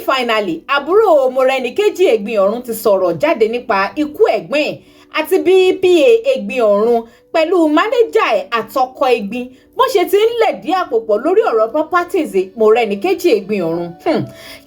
finally àbúrò Mọ́rẹ́níkejì Egbin Orun ti sọ̀rọ̀ jáde nípa ikú ẹ̀gbọ́n ẹ̀ àti bí PA Egbin Orun pẹ̀lú mánéjà ẹ̀ àtọkọ Egbin bó ṣe ti ń lẹ̀dí àpò pọ̀ lórí ọ̀rọ̀ properties Mọ́rẹ́níkejì Egbin Orun.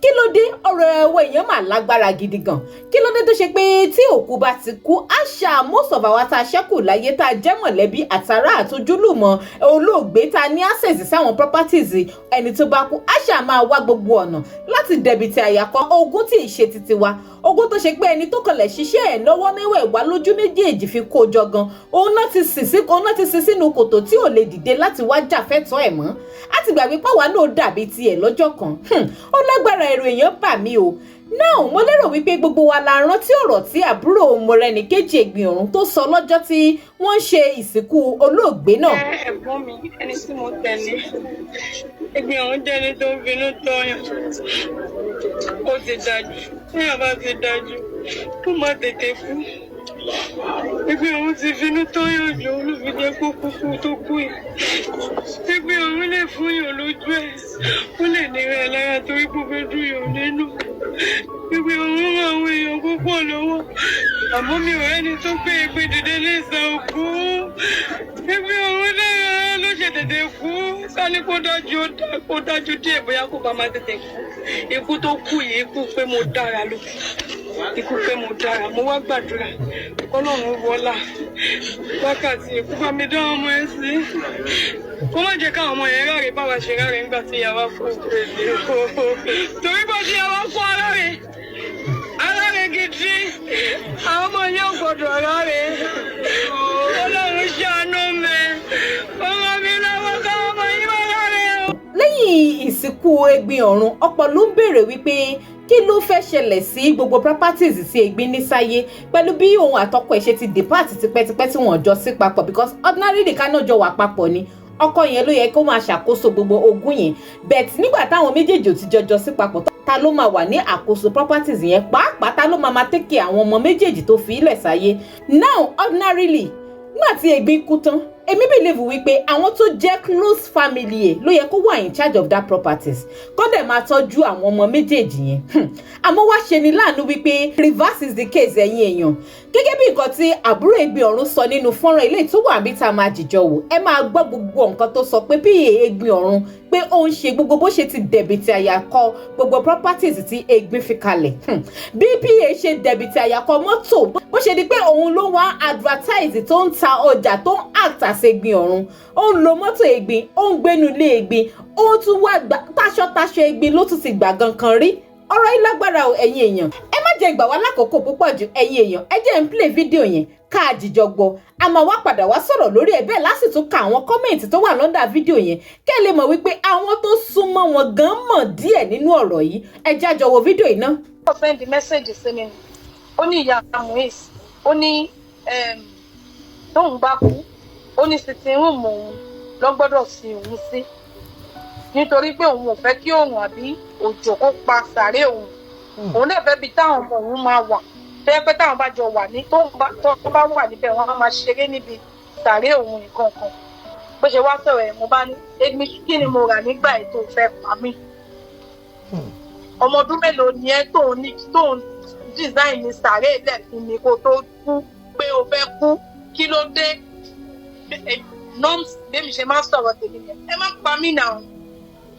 Kí ló dé ọ̀rọ̀ ẹ̀wọ̀ èèyàn mà lágbára gidi gan. Kí ló dé tó ṣe pé tí òkú bá ti kú àṣà most of our tá a ṣẹ́kù láyé tá a jẹ́ mọ̀lẹ́bí àtàrà àtojúlùmọ̀ olóògbé tá a ní access sáwọn properties ẹni tó bá kú àṣà máa wá gbogbo ọ̀nà láti dẹ̀bìtì àyàkọ́ ogún tí ì ṣe titi wa ogún tó ṣe pé ẹni tó kọlẹ̀ ṣiṣẹ́ ẹ̀ lọ́wọ́ mẹ́wẹ̀ẹ̀wá lójú méjèèjì fi kó jọ gan òun náà ti sin sínú kòtò tí ò lè dìde láti wá jà fẹ́tọ́ ẹ̀ mọ́ àti gbàgbé pàwá náà dàbí tiẹ̀ lọ́jọ́ kan ó lágbára ẹ̀rù èèyàn bà mí o náà mo lérò wípé gbogbo wa la rántí ọ̀rọ̀ tí àbúrò Mọ́rẹ́níkejì Egbin Orun tó sọ lọ́jọ́ tí wọ́n ń ṣe ìsìnkú olóògbé náà. Ẹ̀gbọ́n mi ẹni tí mo tẹ̀lé Egbin Orun jẹ́ni tó ń finú tọ́yàn ó ti dájú téèyàn bá ti dájú kó má tètè kú. Egbin Orun ti finú tọ́yàn jù olùfidé kó kúkú tó kú yìí. Egbin Orun lè fún yàn lójú ẹ̀ ó lè nira ẹ̀ lára torí kó fẹ́ dùn yàn nínú. Egbin Orun ràn àwọn èèyàn púpọ̀ lọ́wọ́ àmọ́ mi ò rẹ́ni tó gbé Egbin dìde ní ìsàn òkú. Egbin Orun dára ló ṣe tètè kú sani kó dájú díẹ̀ bóyá kó bá máa tètè kú. Ikú tó kú yìí ikú pé mo dára ló ikú pé mo dára mo wá gbàdúrà Ọlọ́run wọlá wákàtí ikú bá mi dá ọmọ ẹ sí kó má jẹ́ káwọn ọmọ yẹn ráre báwa ṣe ráre nígbà tí ìyá wa kú torí bó ṣe ìyá wa kú aláre gidi àwọn ọmọ yẹn ò gbọdọ̀ ráre Ọlọ́run ṣàánú mi ọmọ mi lọ́wọ́ káwọn ọmọ yẹn wá ráre o. Lẹ́yìn ìsìnkú Egbin Orun ọ̀pọ̀ ló ń béèrè wípé kí ló fẹ́ ṣẹlẹ̀ sí gbogbo properties sí Egbin ní sáyé pẹ̀lú bí òun àtọkọ ẹ̀ ṣe ti depart tipẹ́tipẹ́ tí wọ́n jọ sí papọ̀ because ordinarily ká náà jọ wà papọ̀ ni ọkọ yẹn ló yẹ kó máa ṣàkóso gbogbo ogún yẹn but nígbà táwọn méjèèjì ò ti jọjọ sí papọ̀ ta ló máa wà ní àkóso properties yẹn pàápàá ta ló máa take care àwọn ọmọ méjèèjì tó fi ilẹ̀ sáyé now ordinarily nígbà tí Egbin kú tán èmi believe wípé àwọn tó jẹ́ close family ẹ̀ ló yẹ kó wà in charge of that properties kó dẹ̀ máa tọ́jú àwọn ọmọ méjèèjì yẹn àmọ́ wá ṣe ni láàánú wípé reverse is the case ẹ̀yin èèyàn gẹ́gẹ́ bí nǹkan tí àbúrò Egbin Orun sọ nínú fọ́nrán ilé tó wà bí tá a máa jìjọ wò ẹ máa gbọ́ gbogbo nǹkan tó sọ pé PA Egbin Orun pé ó ń ṣe gbogbo bó ṣe ti dẹ̀bìtì àyàkọ́ gbogbo properties tí Egbin fi kalẹ̀ bí PA ṣe dẹ̀bìtì àyàkọ́ mọ́tò bó ṣe di pé òun ló wá advertise tó ń ta ọjà tó ń act as Egbin Orun ó ń lo mọ́tò Egbin ó ń gbénu ilé Egbin ó tún wá táṣọ Egbin ló tún ti gbà gan kan rí ọ̀rọ̀ yìí lágbára o ẹ̀yin èèyàn ẹ má jẹ́ ìgbà wá lákòókò púpọ̀ jù ẹ̀yin èèyàn ẹ jẹ́ ń play fídíò yẹn ká àjìjọ gbọ́ a máa wá padà wá sọ̀rọ̀ lórí ẹ̀ bẹ́ẹ̀ lásìtún ka àwọn kọ́mẹ̀ntì tó wà lọ́ndà fídíò yẹn kẹ́ ẹ lè mọ̀ wípé àwọn tó súnmọ́ wọn gan mọ̀ díẹ̀ nínú ọ̀rọ̀ yìí ẹ jẹ́ àjọ wo fídíò yìí náà. ó send message sí mi ó ní ìyá Muiz ó ní tóun bá kú ó ní sitting room òun ló gbọ́dọ̀ sin òun sí nítorí pé òun ò fẹ́ kí òun àbí òjò kó pa sàárè òun náà fẹ́ bi táwọn ọmọ òun máa wà tó yẹ pé táwọn bá jọ wà ní tó bá wà níbẹ̀ wọ́n á máa ṣeré níbi sàárè òun nǹkan kan bó ṣe wá sọ̀rọ̀ ẹ̀ mo bá ní Egbin kí ni mo rà nígbà ètò ìfẹ́ pa mí ọmọ ọdún mélòó ni ẹ tóun design ní sàárè ilẹ̀ fún mi kó tó kú pé o fẹ́ kú kí ló dé norms bẹ́mi ṣe máa sọ̀rọ̀ tèmi yẹn ẹ má pa mí náà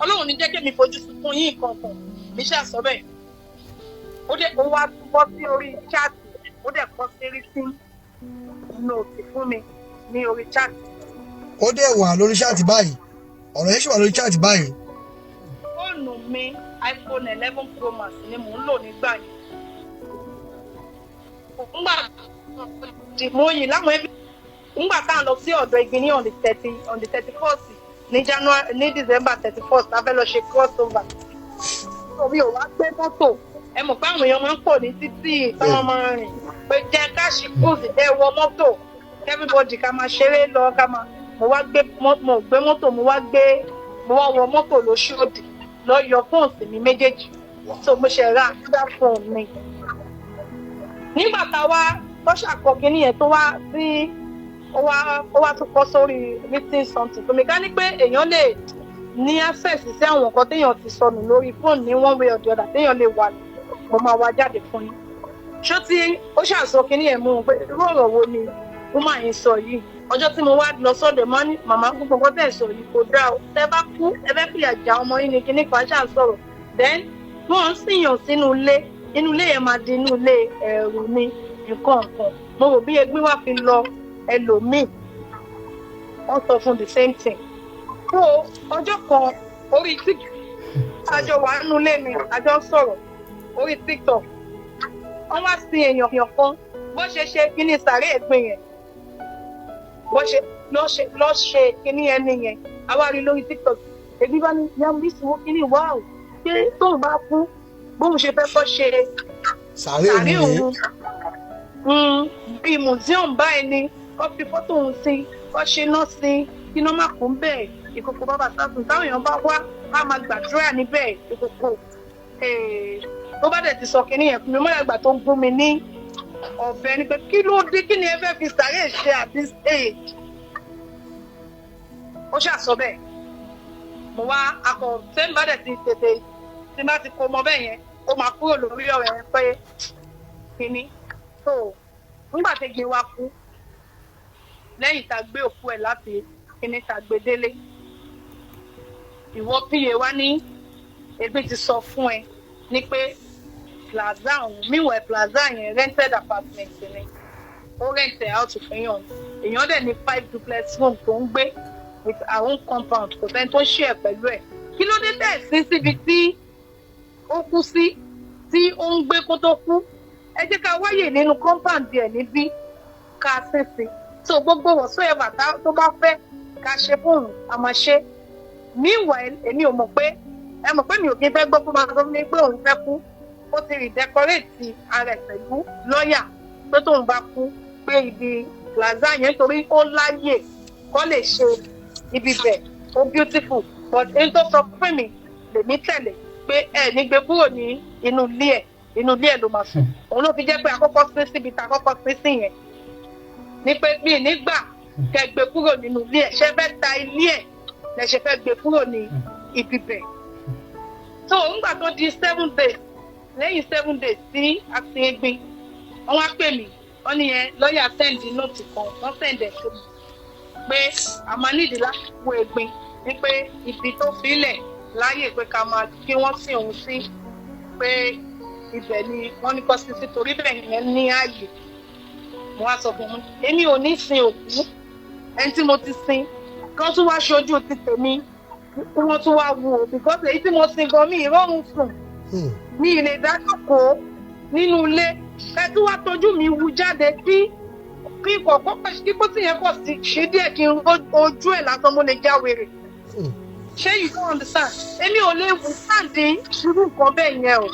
Ọlọ́run ní jẹ́ kí mi fojú sunkún yín kankan mi ṣe àsọ bẹ́ẹ̀ ó wá bọ́ sí orí chat ó dẹ̀ kọ́ sí written note fún mi ní orí chat. ó dẹ̀ wà lórí chat báyìí ọ̀rọ̀ yẹn ṣì wà lórí chat báyìí. fóònù mi iPhone 11 Pro Max ni mò ń lò nígbà yẹn. Mo yìn láwọn ẹbí nígbà tá à ń lọ sí ọ̀dọ̀ Egbin ní on the 31st ní December 31st a fẹ́ lọ ṣe crossover. Omi ò wá gbé mọ́tò ẹ mọ̀ pé àwọn èèyàn máa ń pọ̀ ní títì táwọn máa rìn pé jẹ́ ká ṣe cruise ẹ wọ mọ́tò everybody ká máa ṣeré lọ ká máa mo gbé mọ́tò mo wá wọ mọ́tò lóṣòdì lọ yọ fóònù mi méjèèjì so mo ṣe ra àdúrà fóònù mi. Nígbà táwa tó ṣàkọ kínní yẹn tó wá sí ó wá tún kọ sórí written something tó mi ká ní pé èèyàn lè ní access sí àwọn nǹkan téèyàn ti sọnù lórí fóònù ní one way or the other téèyàn lè wà mo máa wá jáde fún yín. Ṣó tí ó ṣàṣọ kínní ẹ̀ mú un pé irú ọ̀rọ̀ wo ni ó máa ń sọ yìí. Ọjọ́ tí mo wá lọ sọ́dọ̀ mọ́ ní màmá gbogbo nǹkan tẹ̀ sọ yìí kò dáa o. Tẹ́ bá kú ẹ fẹ́ fìyà já ọmọ yín ni kinní kan ṣáà sọ̀rọ̀. Then wọ́n ń sìyàn sínú ilé yẹn máa di inú ilé ẹ̀rù ni nǹkan kan. Mo rò bí Egbin wá fi lọ ẹlòmíì wọ́n sọ fún the same thing. So ọjọ́ kan orí TikTok àjọ wà nínú ilé mi àjọ sọ̀rọ̀ orí TikTok wọ́n wá sí èèyàn kan bó ṣe kíní sàárè Egbin yẹn bó ṣe lọ ṣe kíní ẹni yẹn àwa rí lórí TikTok Egbin bá ní yàrá ìṣòwò kíní wà ó ṣé tóun bá kú bóun ṣe fẹ́ kọ́ ṣe sàárè òun bíi museum báyìí ni wọ́n fi fọ́tò òun sí wọ́n ṣe náà sí kí iná má kún bẹ́ẹ̀ ìkòkò bàbá sásùn táwọn èèyàn bá wá á máa gbàdúrà níbẹ̀ ìkòkò tó bá dẹ̀ ti sọ kínní yẹn fún mi mọ́lá ìgbà tó ń gún mi ní ọ̀bẹ ni pé kí ló dé kí ni ẹ fẹ́ fi sàárè ṣe at this age ó ṣàṣọ bẹ́ẹ̀ mo wá akọ tẹ́mi bá dẹ̀ ti tètè tí bá ti kó mọ bẹ́ẹ̀ yẹn ó máa kúrò lórí ọ̀rẹ́ yẹn pé kínní tó nígbà tí Egbin wá kú lẹ́yìn tá a gbé òkú ẹ̀ láti kíní tá a gbé délé ìwọ píye wá ní Egbin ti sọ fún ẹ ní pé plaza ọ̀hún meanwhile plaza yẹn rented apartment ni ó rent out fẹ́yàn èèyàn dẹ̀ ní 5 duplex room tó ń gbé with our own compound kò sẹ́ni tó share pẹ̀lú ẹ̀ kí ló dé tẹ̀ sí síbi tí ó kú sí tí ó ń gbé kó tó kú ẹ jẹ́ ká wáyè nínú compound ẹ̀ níbí ká sínsìn so gbogbo whatsoever tó bá fẹ́ ká ṣe fún òun a máa ṣe meanwhile èmi ò mọ̀ pé ẹ mọ̀ pé mi ò kí n fẹ́ gbọ́ fún máa sọ fún mi pé òun fẹ́ kú ó ti redecorate ara ẹ̀ pẹ̀lú lọ́ọ̀yà pé tóun bá kú pé ibi plaza yẹn torí ó láyè kó lè ṣe ibi bẹ̀ ó beautiful but èyí tó sọ fún mi lèmi tẹ̀lé pé ẹ ní gbé kúrò ní inú ilé ẹ̀ ló máa sùn òun ló fi jẹ́ pé àkọ́kọ́ sí síbi tá àkọ́kọ́ sí sí yẹn ní pé bí nígbà kẹ́ gbé kúrò nínú ilé ẹ̀ ṣe fẹ́ ta ilé ẹ̀ lẹ ṣe fẹ́ gbé kúrò ní ibi bẹ̀. so nígbà tó di 7 days lẹ́yìn 7 days tí a ti Egbin wọ́n wá pè mí wọ́n ní yẹn lọ́ọ̀yà sẹ́ǹdì nóòtì kan wọ́n sẹ́ǹdì ẹ̀ tó pé a máa nídìí láti wo Egbin ní pé ibi tó filẹ̀ láyè pé ká máa kí wọ́n sìn òun sí pé ibẹ̀ ni wọ́n ní kọ́ sí sí torí bẹ́ẹ̀ yẹn ní ààyè mo wá sọ fún mi èmi ò ní sin òkú ẹni tí mo ti sin kán tún wá ṣojú ti tèmi kí wọ́n tún wá wù ó because èyí tí mo sin gan mi ìrọ̀rùn sùn mi ì lè dájọ́kòó nínú ilé ẹ tún wá tójú mi wú jáde kí kọ̀ọ̀kan kí kó sì yẹn pọ̀ sí ṣe díẹ̀ kí n ojú ẹ̀ lásán mo lè já wèrè ṣé you don't understand èmi ò lè wù sáǹdì irú nǹkan bẹ́ẹ̀ yẹn o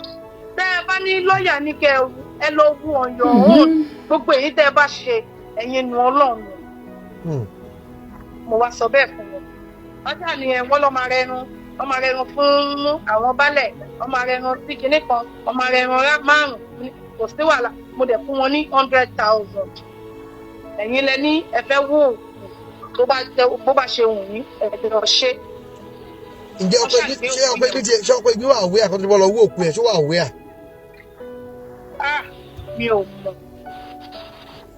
tẹ́ ẹ bá ní lọ́ọ̀yà ní kẹ́ ẹ lọ wú ọ̀yọ̀ òun gbogbo èyí tẹ́ ẹ bá ṣe ẹ̀yin nu Ọlọ́run mo wá sọ bẹ́ẹ̀ fún wọn ọjà ni ẹ wọ́n lọ́ máa rẹnu fún àwọn baálẹ̀ wọ́n máa rẹnu sí kinní kan wọ́n máa rẹnu 5 kò sí wàhálà mo dẹ̀ fún wọn ní 100,000 ẹ̀yin lẹ ní ẹ fẹ́ wò bó bá ṣe wù yín ẹ̀dẹ̀ ọ̀ṣẹ́. ǹjẹ́ ọ̀pẹ Egbin wà wé àkọ́tún lọ wó òkú ẹ̀ ṣó wà wé à. mi ò mọ̀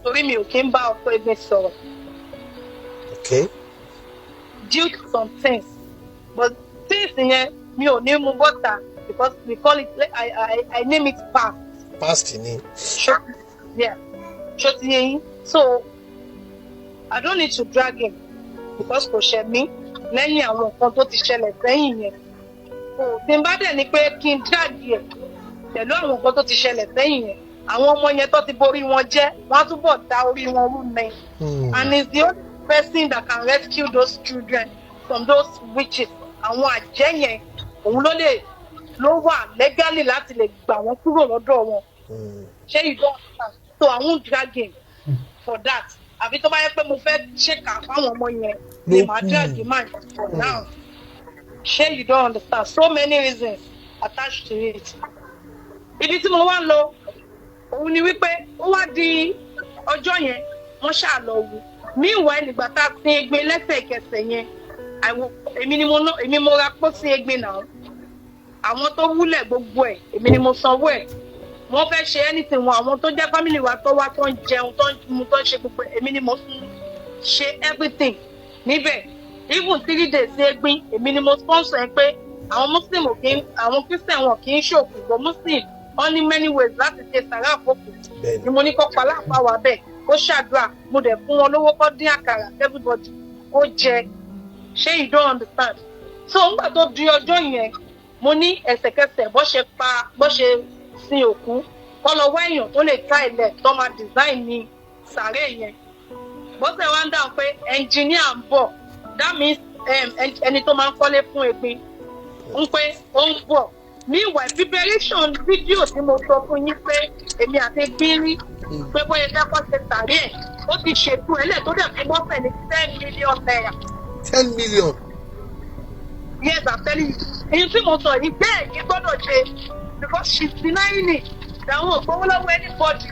torí mi ò kí ń bá ọkọ Egbin sọ̀rọ̀. Okay. Due to some things but things yẹn mi ò ní mú bọ́tà because we call it I name it past ni. ṣó ti yé yín so I don't need to drag him because kò ṣẹ̀ mí lẹ́yìn àwọn nǹkan tó ti ṣẹlẹ̀ sẹ́yìn yẹn tí n bá dẹ̀ ni pé kí n drag ẹ̀ pẹ̀lú àwọn nǹkan tó ti ṣẹlẹ̀ sẹ́yìn yẹn àwọn ọmọ yẹn tó ti borí wọn jẹ́ wọ́n á túbọ̀ dá orí wọn rú mi and it's the only person that can rescue those children from those witches àwọn àjẹ́ yẹn òun ló wà legally láti lè gbà wọ́n kúrò lọ́dọ̀ wọn ṣé you don't understand so I won't drag him for that àbí tó bá yẹ pé mo fẹ́ ṣèkà fáwọn ọmọ yẹn ni màá drag him out for now ṣé you don't understand so many reasons attached to it ibi tí mo wá lọ òun ni wípé ó wá di ọjọ́ yẹn wọ́n ṣáà lọ wù meanwhile nígbà tá a sin Egbin lẹ́sẹ̀kẹsẹ̀ yẹn èmi mo ra pósí Egbin náà àwọn tó wúlẹ̀ gbogbo ẹ̀ èmi ni mo sanwó ẹ̀ wọ́n fẹ́ ṣe anything wọn àwọn tó jẹ́ family wa tó wá tó ń jẹun tó ń mu tó ń ṣe gbogbo ẹ̀ èmi ni mo ṣe everything níbẹ̀ even 3 days sí Egbin èmi ni mo sponsor ẹ pé àwọn muslim àwọn christian wọn kì í ṣòkù but muslim wọ́n ní many ways láti ṣe sàrà àkókò ni mo ní kọ́ pa láàpá wa bẹ́ẹ̀ ó ṣàdúrà mo dẹ̀ fún wọn lówó kọ́ dín àkàrà everybody ó jẹ ṣé you don't understand so nígbà tó di ọjọ́ yẹn mo ní ẹsẹ̀kẹsẹ̀ bó ṣe sin òkú kọ́ lọ wá èèyàn tó lè ká ilẹ̀ tó máa design ní sàré yẹn bó ṣe wá ń dáhùn pé engineer ń bọ̀ that means ẹni tó máa ń kọ́lé fún Egbin ń pé ó ń bọ̀ meanwhile preparation fídíò tí mo sọ fún yín pé èmi àti Egbin rí pé bóyá dákọ́ ṣe sàré ẹ̀ ó ti ṣètò ẹlẹ́ tó dẹ̀ fún bọ́fẹ̀ ní 10 million naira. 10 million. Yes, I'm telling you. Èyí tí mo sọ yìí bẹ́ẹ̀ ni gbọ́dọ̀ ṣe because she's denying it. Àwọn ògbówó lọ́wọ́ anybody.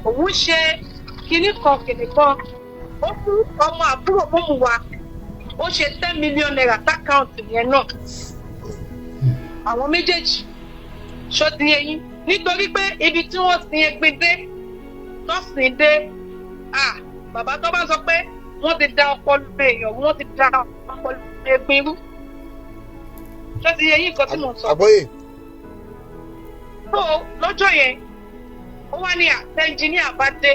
Òun ṣe kinní kan. Ó fún ọmọ àbúrò mọ́mú wa. Ó ṣe 10 million naira sákàùntì yẹn náà. Àwọn méjèèjì ṣó ti eyín. Nítorí pé ibi tí wọ́n sin Egbin dé, tó sin dé, bàbá tó bá sọ pé wọ́n ti da ọpọlọ èèyàn, wọ́n ti da ọpọlọ Egbin rú. Ṣé ti yẹ yín nǹkan tí mo sọ? Àgbọ́yé. So lọ́jọ́ yẹn, ó wá ní tẹ́ńjìníà bá dé,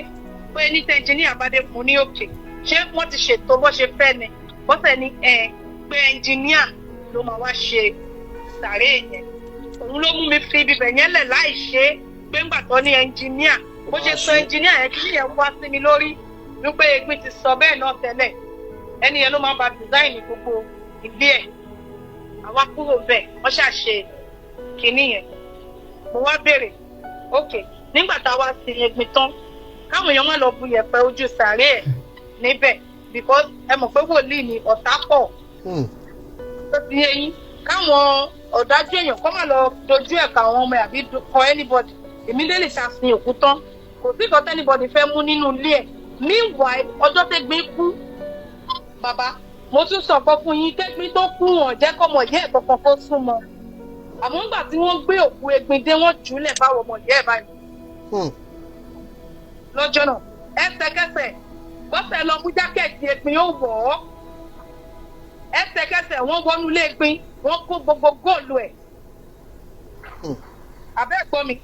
pé ní tẹ́ńjìníà bá dé fún ní òkè. Ṣé wọ́n ti ṣètò bó ṣe fẹ́ ni? Bọ́sẹ̀ ní pé ẹnjìníà ló máa wá ṣe sàré yẹn. Òun ló mú mi fi ibibẹ̀ yẹn lẹ̀ láì ṣe é pé ńgbà tó ní ẹnjìníà. Bó ṣe sọ ẹnjìníà yẹn kí yẹn wá sí mi lórí wípé Egbin ti sọ bẹ́ẹ̀ náà tẹ́lẹ̀. Ẹni yẹn ló máa ba design gbogbo ilé ẹ̀. Àwa kúrò bẹ́ẹ̀ wọ́n ṣàṣe kinní yẹn mo wá béèrè ok nígbà tá a wá sin Egbin tán káwọn èèyàn má lọ bu yẹ̀pẹ̀ ojú sàárè ẹ̀ níbẹ̀ because ẹ mọ̀ pé wòlíì ni ọ̀tá pọ̀ tó ti yé yín káwọn ọ̀dájú èèyàn kọ́ má lọ dojú ẹ̀ka àwọn ọmọ ẹ̀ àbí kọ anybody èmi lè ṣàfihàn òkú tán kò sí ìkọ́tẹ́ anybody fẹ́ mú nínú ilé ẹ̀ meanwhile ọjọ́ tẹ́gbin kú bàbá mo tún sọ fún yín tẹ́gbin tó kú wọn jẹ́ kọ́mọ ìyá ẹ̀ kankan kó súnmọ́ àmọ́ nígbà tí wọ́n gbé òkú Egbin dé wọ́n jùlẹ̀ fáwọn ọmọ ìyá ẹ̀ báyìí lọ́jọ́ náà ẹsẹ̀kẹsẹ̀ bọ́sẹ̀ lọ mú jákẹ́ẹ̀tì Egbin ó wọ̀ ọ́ ẹsẹ̀kẹsẹ̀ wọ́n wọnú ilé Egbin wọ́n kó gbogbo góòlù ẹ̀ abẹ́ẹ̀gbọ́ mi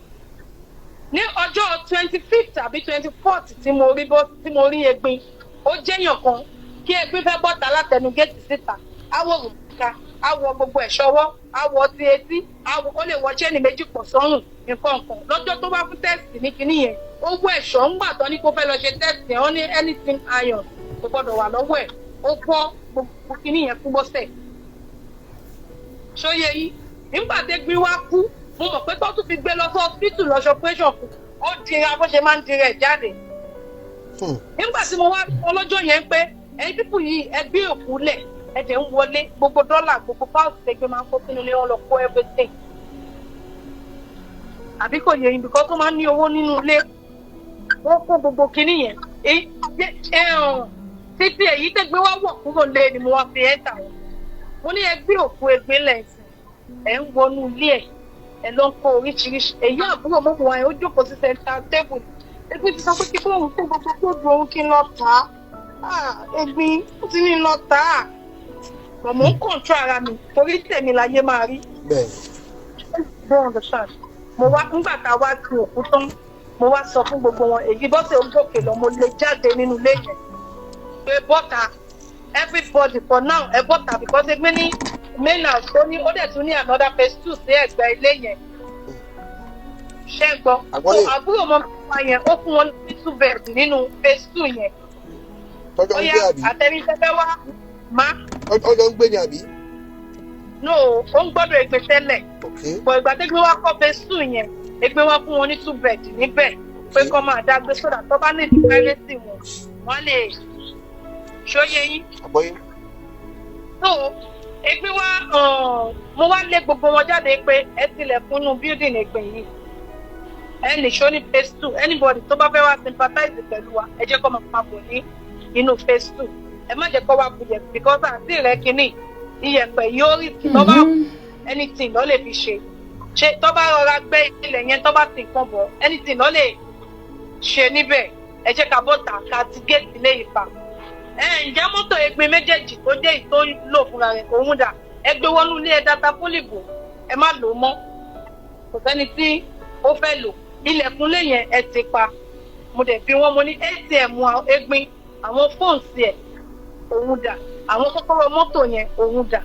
ní ọjọ́ 25th àbí 24th tí mo rí Egbin ó jẹ́yàn kan kí Egbin fẹ́ bọ́ta látẹnu géètì síta áwọ̀ òrùka áwọ̀ gbogbo ẹ̀ṣọ́wọ́ áwọ̀ ti etí áwọ̀ ó lè wọ chain méjì pọ̀ sọ́rùn nǹkan lọ́jọ́ tó bá fún tẹ́sì ní kinní yẹn ó wọ ẹ̀ṣọ́ ń gbà tán ní kó fẹ́ lọ ṣe tẹ́sì ẹ̀ wọ́n ní anything iron kò gbọ́dọ̀ wà lọ́wọ́ ẹ̀ ó bọ́ gbogbo kinní yẹn fún bọ́sẹ̀ ṣóyè yìí nígbà tí Egbin wá kú mo mọ̀ pé tó tún fi gbé lọ sí hospital lọ ṣe operation kù ó dira bó ṣe máa ń dira ẹ̀ jáde nígbà tí mo wá ọlọ́jọ́ yẹn pé ẹ̀yin pípù yìí ẹ gbé òkú lẹ̀ ẹ̀jẹ̀ ń wọlé gbogbo dọ́là gbogbo pounds Egbin máa ń kó sínú ilé wọn lọ kó everything àbí kò yẹ yín bìkọ́ tó máa ń ní owó nínú ilé wọ́n kó gbogbo kinní yẹn títí èyí tẹ́gbẹ́ wá wọ̀ kúrò lé ni mo wá fi ẹ́ta wọn mo ní ẹ gbé òkú Egbin lẹ́sìn ẹ̀ ń wọnú ilé ẹ̀ lọ ń kó oríṣiríṣi èyí àbúrò mọ́mọ́ wa ẹ̀ ó jókòó sí center table Egbin ti sọ pé kí bóun kó gbogbo tó dùn òun kí n lọ tà á Egbin ó ti ní lọ tà á bọ̀ mò ń kọ̀ǹtró ara mi torí tèmi láyé máa rí don't understand mo wá nígbà tá a wá ti òkú tán mo wá sọ fún gbogbo wọn èyí bọ́sẹ̀ ògòkè lọ mo lè jáde nínú ilé yẹn pé bọ́tà everybody for now ẹ bọ́tà because Egbin ní main house tó ní ó dẹ̀ tún ní another phase 2 sí ẹ̀gbẹ́ ilé yẹn ṣé ń gbọ́ àbúrò ọmọ mi yẹn ó fún wọn ní 2 bed nínú phase 2 yẹn tọ́jọ́ ń gbé àbí àtẹnifẹ́fẹ́ wá má. ọjọ́ ń gbé ni àbí. no ó ń gbọ́dọ̀ Egbin tẹ́lẹ̀ bọ̀ ìgbà tó gbé wá kọ́ phase 2 yẹn Egbin wá fún wọn ní 2 bed níbẹ̀ pé kọ́ máa dágbé sódà tó bá ní ìdí privacy wọn wọ́n lè ṣóyè yín. àgbọ́yé. so Egbin wá mo wá lé gbogbo wọn jáde pé ẹ tilẹ̀kùn nínú building Egbin yìí ẹ nìṣó ní phase 2 anybody tó bá fẹ́ wá sympathize pẹ̀lú wa ẹ jẹ́ kó máa bọ̀ ní inú phase 2 ẹ má jẹ́ kó wá buyẹ̀ because àti rẹ̀ kínní iyẹ̀pẹ̀ yóò rí tó bá anything ló lè fi ṣe tó bá rọra gbé ilẹ̀ yẹn tó bá ti nǹkan bọ̀ anything ló lè ṣe níbẹ̀ ẹ jẹ́ ká bọ́ta ká ti géètì lé ìpa. Ǹjẹ́ mọ́tò Egbin méjèèjì tó dé ìtó lò fúnra rẹ̀ òun dà ẹ gbé wọnú ilé ẹ data fólìbò ẹ má lò ó mọ́ kò sẹ́ni tí ó fẹ́ lò ilẹ̀kùnlé yẹn ẹ ti pa mo dẹ̀ fi wọ́n mo ní ATM Egbin àwọn fóònù ẹ̀ òun dà àwọn kọ́kọ́rọ́ mọ́tò yẹn òun dà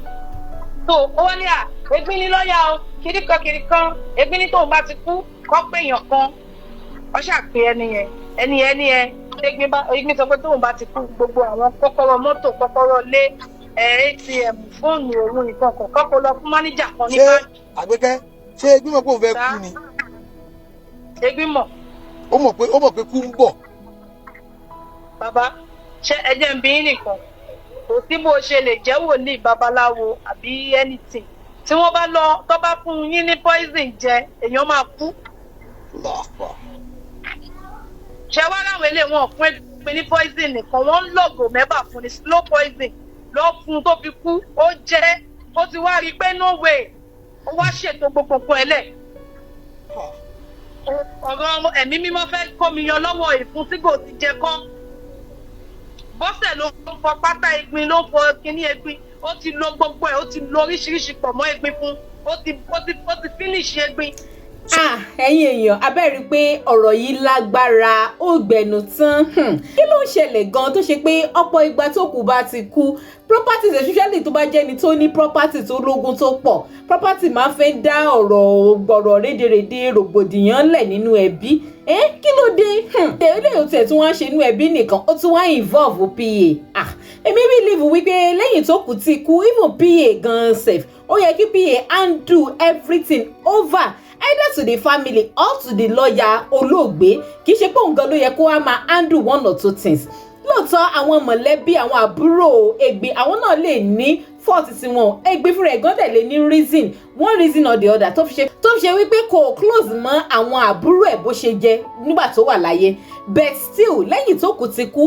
tó ó wá ní Egbin ní lọ́ọ̀yà o kirikan Egbin ní tóun bá ti kú kọ́ pé èèyàn kan ọ ṣàpè ẹni yẹn Egbin sọ pé tóun bá ti kú gbogbo àwọn kọ́kọ́rọ́ mọ́tò kọ́kọ́rọ́ lé ATM fóònù òun nìkan kan kọ́kọ́ lọ fún máníjà kan ní báńkì. Àgbékẹ́ ṣé Egbin mọ̀ pé òun fẹ́ kú ni. Egbin mọ̀. ó mọ̀ pé kú ń bọ̀. Bàbá ṣé ẹjẹ ń bí nìkan kò sí bó ṣe lè jẹ́ wòlíì babaláwo àbí anything tí wọ́n bá lọ tó bá fún yín ní poison jẹ èèyàn máa kú. ṣé wá láwọn ilé wọn fún Egbin ní poison nìkan wọ́n ń lògò mẹ́bà fún ní slow poison lọ fún tó fi kú ó ti wá rí i pé no way ó wá ṣètò gbogbo nǹkan ẹlẹ́ ọ̀rọ̀ ẹ̀mí mímọ́ fẹ́ kó mi yan lọ́wọ́ ìfun tí kò ti jẹ kán bọ́sẹ̀ ló ń fọ pátá Egbin ló ń fọ kíní Egbin ó ti lo gbogbo ẹ̀ ó ti lo oríṣiríṣi pọ̀ mọ́ Egbin fún ó ti finish Egbin. ẹ̀yin èèyàn abẹ́rìí pé ọ̀rọ̀ yìí lágbára ó gbẹ̀nù tán kí ló ń ṣẹlẹ̀ gan tó ṣe pé ọ̀pọ̀ ìgbà tó kù bá ti kú properties especially tó bá jẹ́ ni tó ní property tó lógún tó pọ̀ property máa ń fẹ́ dá ọ̀rọ̀ rédèrèdè rògbòdìyàn lẹ̀ nínú ẹbí kí ló dé eléyìí tẹ̀ tí wọ́n ń ṣe inú ẹbí nìkan ó tún wá involve PA èmi believe wípé lẹ́yìn tó kù ti kú even PA gan sef ó yẹ kí PA handle everything over either to the family or to the lawyer olóògbé kì í ṣe pé òun gan ló yẹ kó wá máa handle one or two things lóòótọ́ àwọn mọ̀lẹ́bí àwọn àbúrò Egbin àwọn náà lè ní fault tiwọn Egbin fúnra ẹ̀gán tẹ̀ lè ní one reason or the other tó fi ṣe wípé kò close mọ́ àwọn àbúrò ẹ̀ bó ṣe jẹ́ nígbà tó wà láyé but still lẹ́yìn tó kù ti kú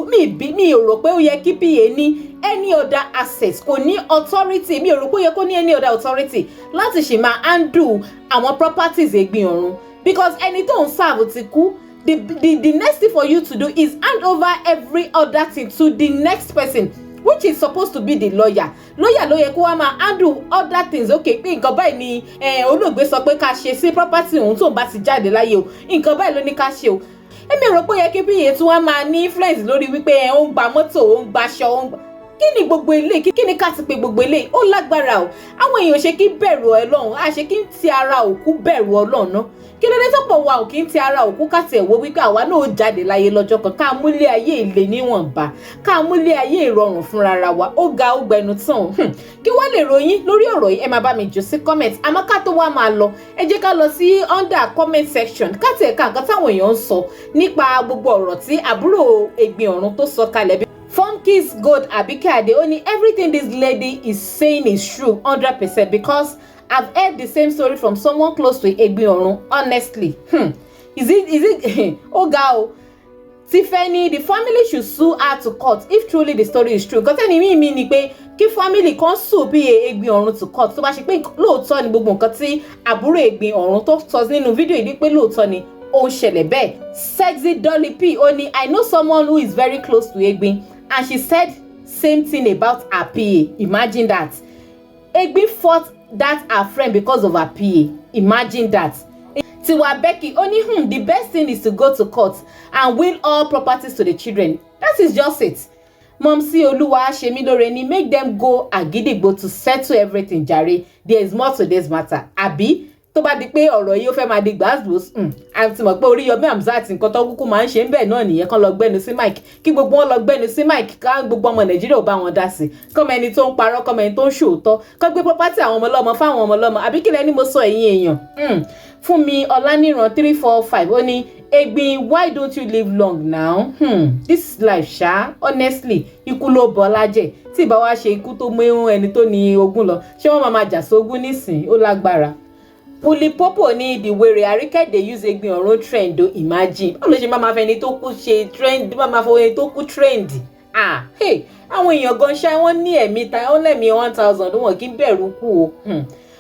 mi ò rò pé ó yẹ kí PA ní any other access kò ní authority mi ò rò pé ó yẹ kó ní any other authority láti ṣì máa handle àwọn properties Egbin Orun because ẹni tó ń serve ti kú. The next thing for you to do is hand over every other thing to the next person which is supposed to be the lawyer ló yẹ kó wá máa handle other things okay pé nǹkan báyìí ni olóògbé sọ pé ká ṣe sí property òun tóun bá ti jáde láyé o nǹkan báyìí ló ní ká ṣe o èmi rò pé ó yẹ kí PA tún wá máa ní influence lórí wípé ó ń gba mọ́tò ó ń gbaṣọ ó ń gba kí ni gbogbo ilé kí ni ká ti pe gbogbo ilé ó lágbára o àwọn èèyàn ṣe kí bẹ̀rù Ọlọ́run a ṣe kí ń ti ara òkú bẹ̀rù Ọlọ́run náà kí ló dé tó pọ̀ wa ò kí ń ti ara òkú ká tiẹ̀ wo wípé àwa náà ó jáde láyé lọ́jọ́ kan ká múlé ayé ìlé níwọ̀nba ká múlé ayé ìrọ̀rùn fúnra wa ó ga ó gbẹnu tán kí wọ́n lè ròyìn lórí ọ̀rọ̀ yìí ẹ máa bá mi jù sí comment àmọ́ ká tó wá máa lọ ẹ jẹ́ ká lọ sí under comment section ká tiẹ̀ ká nǹkan táwọn èèyàn ń sọ nípa gbogbo ọ̀rọ̀ tí àbúrò Egbin Orun tó sọ kalẹ̀ bí Funkis Gold Abike Ade ó ní everything this lady is saying is true 100% because I've heard the same story from someone close to Egbin Orun honestly is it ó ga o Tiffany the family should sue her to court if truly the story is true because ẹni mi ni pé kí family kan sue PA Egbin Orun to court tó bá ṣe pé lóòótọ́ ni gbogbo nǹkan tí àbúrò Egbin Orun tó sọ nínú fídíò yìí pé lóòótọ́ ni ó ń ṣẹlẹ̀ bẹ́ẹ̀ Sexy Dolly P ó ní I know someone who is very close to Egbin and she said same thing about her PA imagine that Egbin fought that her friend because of her PA imagine that Tiwa Becky only the best thing is to go to court and will all properties to the children that is just it Momsi Oluwa Shemilore ni make them go Agidigbo to settle everything jare there is more to this matter abi tó bá di pé ọ̀rọ̀ yìí ó fẹ́ máa di gbàgbós àti mọ̀ pé Oríyọmí Hamzat nǹkan tó kúkú máa ń ṣe ń bẹ̀ náà nìyẹn kán lọ gbẹ́nu sí mic kí gbogbo wọn lọ gbẹ́nu sí mic ká gbogbo ọmọ Nàìjíríà ò bá wọn dá sí kọ́mọ ẹni tó ń parọ́ kọ́mọ ẹni tó ń ṣòótọ́ kọ́ gbé property àwọn ọmọ ọlọ́mọ fáwọn ọmọ ọlọ́mọ àbí kílẹ̀ ni mo sọ ẹ̀yin èèyàn Fúnmi Ọláníran 345 ó ní Egbin why don't you live long now this life ṣá honestly ikú ló bọ́ lájẹ̀ tí ìbá wa ṣe ikú tó mú ẹni tó ní ogún lọ ṣé wọ́n máa jà sógún nísìn ó lágbára Pulipopo ní the way Àríkẹ́ dey use Egbin Orun trend o imagine báwo ló ṣe máa fẹ́ ni tó kú ṣe trend máa fọwọ́ ẹni tó kú trend Hey, àwọn èèyàn gan ṣá wọ́n ní ẹ̀mí ta wọ́n lẹ́mí 1000 wọn kì í bẹ̀rù kú o.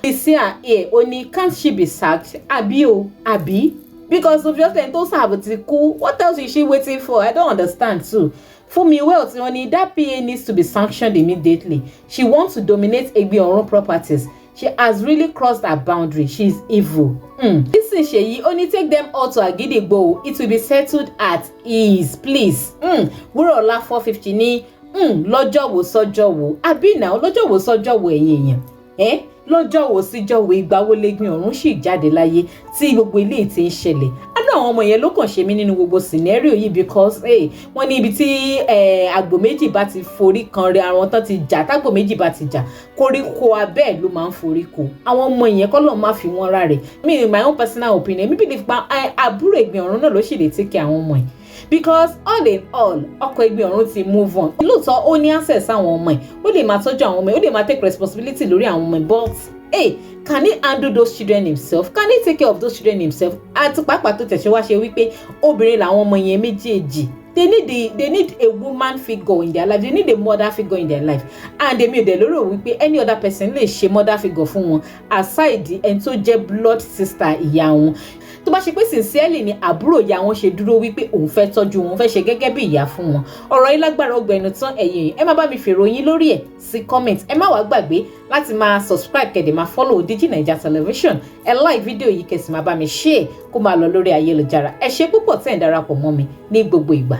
Isia here ó ní can't she be sacked? Àbí? Because obviously ẹni tó sáàbù ti kú, what else is she waiting for? I don't understand too. Fúnmi Wealth wọ́n ní that PA needs to be sanctioned immediately. She wants to dominate Egbin Orun properties. She has really crossed her boundary. She is evil. Listen, Sheyi, only take them all to Agidigbo. It will be settled at ease, please. Wúrọ̀lá 450 ní lọ́jọ́ wo sọ́jọ́ wo. Àbí náà lọ́jọ́ wo sọ́jọ́ wo ẹ̀yin èèyàn. Lọ́jọ́ wo síjọ́ wo ìgbà wo l'Egbin Orun sì jáde láyé tí gbogbo ilé tí ń ṣẹlẹ̀. Àná àwọn ọmọ yẹn ló kàn ṣe mí nínú gbogbo scenario yìí because wọ́n ní ibi tí àgbò méjì bá ti forí kan rẹ àwọn tán ti jà tágbò méjì bá ti jà koríko abẹ́ ló máa ń forí ko. Àwọn ọmọ yẹn kọ́ ló máa fi wọ́n rárẹ̀. Me in my own personal opinion, mi believe pa àbúrò Egbin Orun náà ló sì lè take care àwọn ọmọ yẹn. Because all in all ọkọ Egbin Orun ti move on. Lóòótọ́ ó ní access àwọn ọmọ ẹ̀ ó lè máa tọ́jú àwọn ọmọ ẹ̀ ó lè máa take responsibility lórí àwọn ọmọ ẹ̀ but can he handle those children himself? Can he take care of those children himself? Àti pàápàá tó tẹ̀síwá wá ṣe wípé obìnrin làwọn ọmọ yẹn méjèèjì. They need a woman figure in their life. They need a mother figure in their life. And èmi ò dẹ̀ lérò wípé any other person lè ṣe mother figure fún wọn aside ẹni tó jẹ́ blood sister ìyá wọn. Tó bá ṣe pé sincerely ni àbúrò ìyá wọn ṣe dúró wípé òun fẹ́ tọ́jú wọn fẹ́ ṣe gẹ́gẹ́ bí ìyá fún wọn. Ọ̀rọ̀ yìí lágbára ọgbẹ̀nu tán ẹ̀yin ẹ má bá mi fèrò yín lórí ẹ̀ sí comment. Ẹ má wá gbàgbé láti máa subscribe kẹ̀dẹ̀ máa follow Digi Naija Television. Ẹ like fídíò yìí kẹ̀sì máa bá mi share kó máa lọ lórí ayélujára. Ẹ ṣé púpọ̀ tẹ́ ń darapọ̀ mọ́ mi ní gbogbo ìgbà.